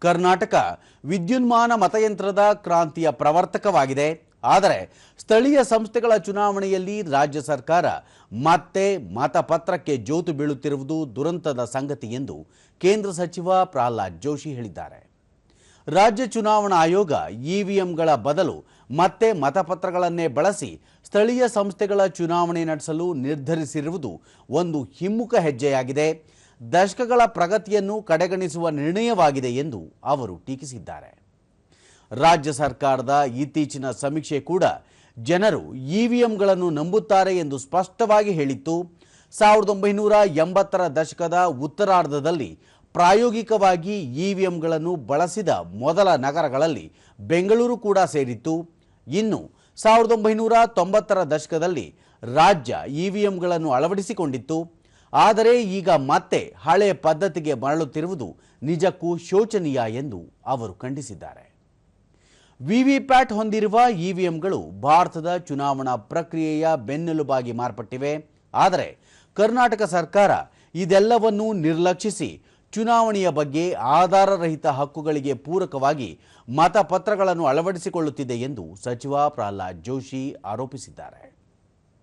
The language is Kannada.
ಕರ್ನಾಟಕ ವಿದ್ಯುನ್ಮಾನ ಮತಯಂತ್ರದ ಕ್ರಾಂತಿಯ ಪ್ರವರ್ತಕವಾಗಿದೆ. ಆದರೆ ಸ್ಥಳೀಯ ಸಂಸ್ಥೆಗಳ ಚುನಾವಣೆಯಲ್ಲಿ ರಾಜ್ಯ ಸರ್ಕಾರ ಮತ್ತೆ ಮತಪತ್ರಕ್ಕೆ ಜೋತು ಬೀಳುತ್ತಿರುವುದು ದುರಂತದ ಸಂಗತಿ ಎಂದು ಕೇಂದ್ರ ಸಚಿವ ಪ್ರಹ್ಲಾದ್ ಜೋಶಿ ಹೇಳಿದ್ದಾರೆ. ರಾಜ್ಯ ಚುನಾವಣಾ ಆಯೋಗ ಇವಿಎಂಗಳ ಬದಲು ಮತ್ತೆ ಮತಪತ್ರಗಳನ್ನೇ ಬಳಸಿ ಸ್ಥಳೀಯ ಸಂಸ್ಥೆಗಳ ಚುನಾವಣೆ ನಡೆಸಲು ನಿರ್ಧರಿಸಿರುವುದು ಒಂದು ಹಿಮ್ಮುಖ ಹೆಜ್ಜೆಯಾಗಿದೆ. ದಶಕಗಳ ಪ್ರಗತಿಯನ್ನು ಕಡೆಗಣಿಸುವ ನಿರ್ಣಯವಾಗಿದೆ ಎಂದು ಅವರು ಟೀಕಿಸಿದ್ದಾರೆ. ರಾಜ್ಯ ಸರ್ಕಾರದ ಇತ್ತೀಚಿನ ಸಮೀಕ್ಷೆ ಕೂಡ ಜನರು ಇವಿಎಂಗಳನ್ನು ನಂಬುತ್ತಾರೆ ಎಂದು ಸ್ಪಷ್ಟವಾಗಿ ಹೇಳಿತ್ತು. 1980ರ ದಶಕದ ಉತ್ತರಾರ್ಧದಲ್ಲಿ ಪ್ರಾಯೋಗಿಕವಾಗಿ ಇವಿಎಂಗಳನ್ನು ಬಳಸಿದ ಮೊದಲ ನಗರಗಳಲ್ಲಿ ಬೆಂಗಳೂರು ಕೂಡ ಸೇರಿತ್ತು. ಇನ್ನು 1990ರ ದಶಕದಲ್ಲಿ ರಾಜ್ಯ ಇವಿಎಂಗಳನ್ನು ಅಳವಡಿಸಿಕೊಂಡಿತ್ತು. ಆದರೆ ಈಗ ಮತ್ತೆ ಹಳೆಯ ಪದ್ಧತಿಗೆ ಮರಳುತ್ತಿರುವುದು ನಿಜಕ್ಕೂ ಶೋಚನೀಯ ಎಂದು ಅವರು ಖಂಡಿಸಿದ್ದಾರೆ. ವಿವಿಪ್ಯಾಟ್ ಹೊಂದಿರುವ ಇವಿಎಂಗಳು ಭಾರತದ ಚುನಾವಣಾ ಪ್ರಕ್ರಿಯೆಯ ಬೆನ್ನೆಲುಬಾಗಿ ಮಾರ್ಪಟ್ಟಿವೆ. ಆದರೆ ಕರ್ನಾಟಕ ಸರ್ಕಾರ ಇದೆಲ್ಲವನ್ನೂ ನಿರ್ಲಕ್ಷಿಸಿ ಚುನಾವಣೆಯ ಬಗ್ಗೆ ಆಧಾರರಹಿತ ಹಕ್ಕುಗಳಿಗೆ ಪೂರಕವಾಗಿ ಮತಪತ್ರಗಳನ್ನು ಅಳವಡಿಸಿಕೊಳ್ಳುತ್ತಿದೆ ಎಂದು ಸಚಿವ ಪ್ರಹ್ಲಾದ್ ಜೋಶಿ ಆರೋಪಿಸಿದ್ದಾರೆ.